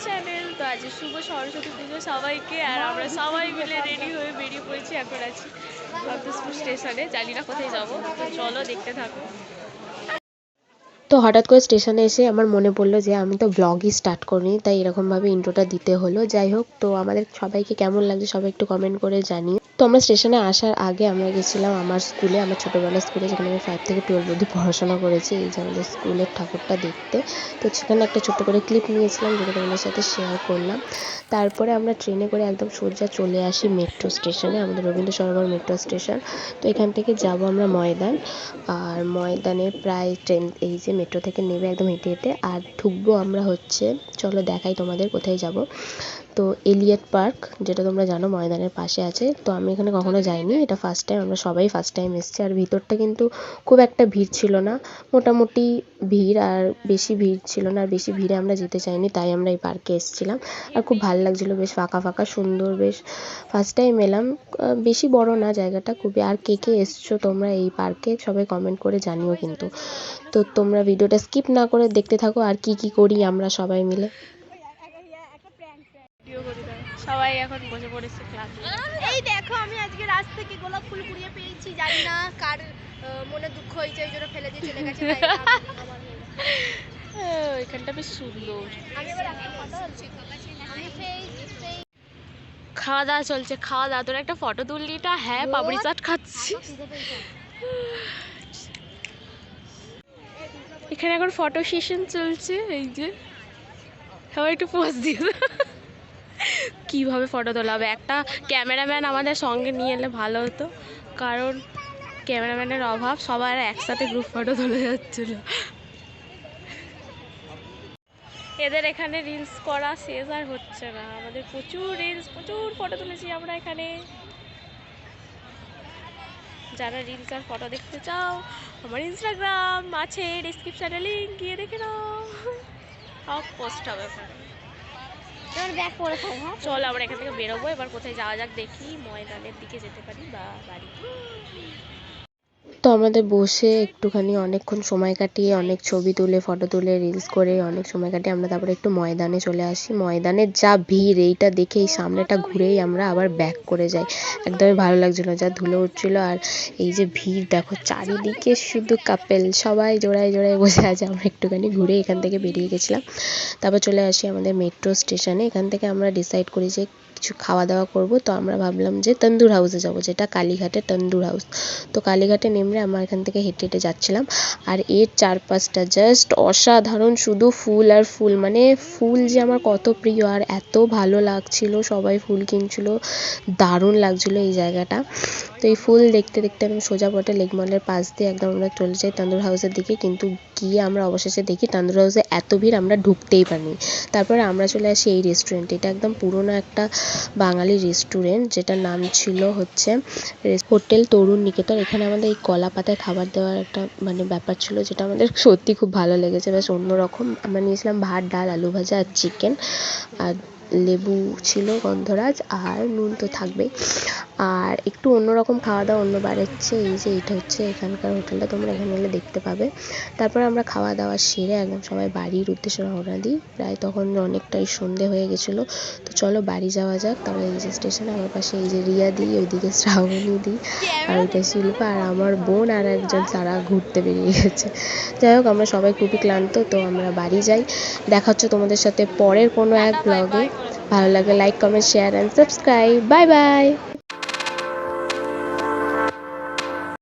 Channel. তো আজ শুভ সরস্বতী পুজো সবাইকে, আর আমরা সবাই মিলে রেডি হয়ে বেরিয়ে পড়েছি। এখন আছি ভক্তপুর স্টেশনে, জানি না কোথায় যাবো, তো চলো দেখতে থাকো। তো হঠাৎ করে স্টেশনে এসে আমার মনে পড়লো যে আমি তো ব্লগই স্টার্ট করিনি, তাই এরকমভাবে ইন্ট্রোটা দিতে হলো। যাই হোক, তো আমাদের সবাইকে কেমন লাগছে সবাই একটু কমেন্ট করে জানিও। তো আমরা স্টেশনে আসার আগে আমরা গেছিলাম আমার স্কুলে, আমার ছোটোবেলার স্কুলে, যেখানে আমি 5 থেকে 12 অবধি পড়াশোনা করেছি, এই যে আমাদের স্কুলের ঠাকুরটা দেখতে। তো সেখানে একটা ছোট্ট করে ক্লিপ নিয়েছিলাম, যেটা তোমাদের সাথে শেয়ার করলাম। তারপরে আমরা ট্রেনে করে একদম সোজা চলে আসি মেট্রো স্টেশনে, আমাদের রবীন্দ্র সরোবর মেট্রো স্টেশন। তো এখান থেকে যাব আমরা ময়দান, আর ময়দানে প্রায় ট্রেন এই যে মেট্রো থেকে নেবে একদম হেঁটে হেঁটে, আর ঢুকবো আমরা হচ্ছে, চলো দেখাই তোমাদের কোথায় যাব। তো এলিয়ট পার্ক, যেটা তোমরা জানো ময়দানের পাশে আছে। তো আমি এখানে কখনো যাইনি, এটা ফার্স্ট টাইম, আমরা সবাই ফার্স্ট টাইম এসেছি। আর ভিতরটা কিন্তু খুব একটা ভিড় ছিল না, মোটামুটি ভিড়, আর বেশি ভিড় ছিল না, আর বেশি ভিড়ে আমরা যেতে চাইনি, তাই আমরা এই পার্কে এসেছিলাম। আর খুব ভালো লাগছিলো, বেশ ফাঁকা ফাঁকা সুন্দর, বেশ ফার্স্ট টাইম এলাম। বেশি বড় না জায়গাটা খুবই। আর কে কে এসছো তোমরা এই পার্কে সবাই কমেন্ট করে জানিও কিন্তু। তো তোমরা ভিডিওটা স্কিপ না করে দেখতে থাকো, আর কি কি করি আমরা সবাই মিলে। সবাই এখন বসে পড়েছে ক্লাস। এই দেখো, আমি আজকে রাস্তা থেকে গোলাপ ফুল কুড়িয়ে পেয়েছি, জানি না কার মনে দুঃখ হয়েছে, ওই জন্য ফেলে দিয়ে চলে গেছে। এখানটা বেশ সুন্দর। খাওয়া দাওয়া চলছে, খাওয়া দাওয়া। তোর একটা ফটো তুললি, এটা হ্যাঁ পাপড়ি চাট খাচ্ছি। এখানে এখন ফটো সেশন চলছে, এই যে সবাই একটু পোজ দিয়ে কীভাবে ফটো তোলা হবে। একটা ক্যামেরাম্যান আমাদের সঙ্গে নিয়ে এলে ভালো হতো, কারণ ক্যামেরাম্যানের অভাব, সবার একসাথে গ্রুপ ফটো তোলা যাচ্ছিল। এদের এখানে রিলস করা শেষ আর হচ্ছে না, আমাদের প্রচুর রিলস, প্রচুর ফটো তুলেছি আমরা এখানে। যারা রিলস আর ফটো দেখতে চাও, আমার ইনস্টাগ্রাম আছে ডেসক্রিপশনে, লিঙ্ক গিয়ে দেখে নাও, সব পোস্ট হবে ওখানে। চলো আমরা এখান থেকে বেরোবো, এবার কোথায় যাওয়া যাক দেখি, ময়দানের দিকে যেতে পারি বা বাড়ি। তো আমাদের বসে একটুখানি অনেকক্ষণ সময় কাটিয়ে, অনেক ছবি তুলে, ফটো তুলে, রিলস করে অনেক সময় কাটিয়ে আমরা তারপরে একটু ময়দানে চলে আসি। ময়দানের যা ভিড়, এইটা দেখে এই সামনেটা ঘুরেই আমরা আবার ব্যাক করে যাই। একদমই ভালো লাগছিল, যা ধুলো উঠছিল। আর এই যে ভিড় দেখো চারিদিকে, শুধু কাপেল, সবাই জোড়ায় জোড়ায় বসে আছে। আমরা একটুখানি ঘুরে এখান থেকে বেরিয়ে গেছিলাম। তারপর চলে আসি আমাদের মেট্রো স্টেশনে। এখান থেকে আমরা ডিসাইড করি যে কিছু খাওয়া দাওয়া করব। তো আমরা ভাবলাম যে তন্দুর হাউসে যাব, যেটা কালীঘাটে তন্দুর হাউস। তো কালীঘাটে নেমে আমরা এখান থেকে হেঁটে হেঁটে যাচ্ছিলাম। আর এর চারপাশটা জাস্ট অসাধারণ, শুধু ফুল আর ফুল, মানে ফুল যে আমার কত প্রিয়, আর এত ভালো লাগছিল, সবাই ফুল কিনছিল, দারুণ লাগছিল এই জায়গাটা। তো এই ফুল দেখতে দেখতে আমি সোজা পথে লেক মলের পাশ দিয়ে একদম আমরা চলে যাই তন্দুর হাউসের দিকে। কিন্তু গিয়ে আমরা অবশেষে দেখি তন্দুর হাউসে এত ভিড়, আমরা ঢুকতেই পারিনি। তারপরে আমরা চলে আসি এই রেস্টুরেন্টে। এটা একদম পুরোনো একটা বাঙালি রেস্টুরেন্ট, যেটার নাম ছিল হচ্ছে হোটেল তরুণ নিকেতন। এখানে আমাদের এই কলা পাতায় খাবার দেওয়ার একটা মানে ব্যাপার ছিল, যেটা আমাদের সত্যি খুব ভালো লেগেছে, বেশ অন্যরকম। আমরা নিয়েছিলাম ভাত, ডাল, আলু ভাজা আর চিকেন, আর লেবু ছিল গন্ধরাজ, আর নুন তো থাকবেই। আর একটু অন্যরকম খাওয়া দাওয়া, অন্যবার হচ্ছে এই যে এটা হচ্ছে এখানকার হোটেলটা, তোমরা এখানে এলে দেখতে পাবে। তারপরে আমরা খাওয়া দাওয়া সেরে একদম সবাই বাড়ির উদ্দেশ্যে রওনা দিই। প্রায় তখন অনেকটাই সন্ধে হয়ে গেছিলো। তো চলো বাড়ি যাওয়া যাক। তারপরে এই যে স্টেশনে আমার পাশে এই যে রিয়া দি, ওইদিকে শ্রাবণী দি, আর ওইটা শিল্পা, আর আমার বোন আর একজন তারা ঘুরতে বেরিয়ে গেছে। যাই হোক, আমরা সবাই খুবই ক্লান্ত, তো আমরা বাড়ি যাই। দেখা হচ্ছে তোমাদের সাথে পরের কোনো এক ব্লগে। ভালো লাগলে like, comment, share and subscribe. Bye bye.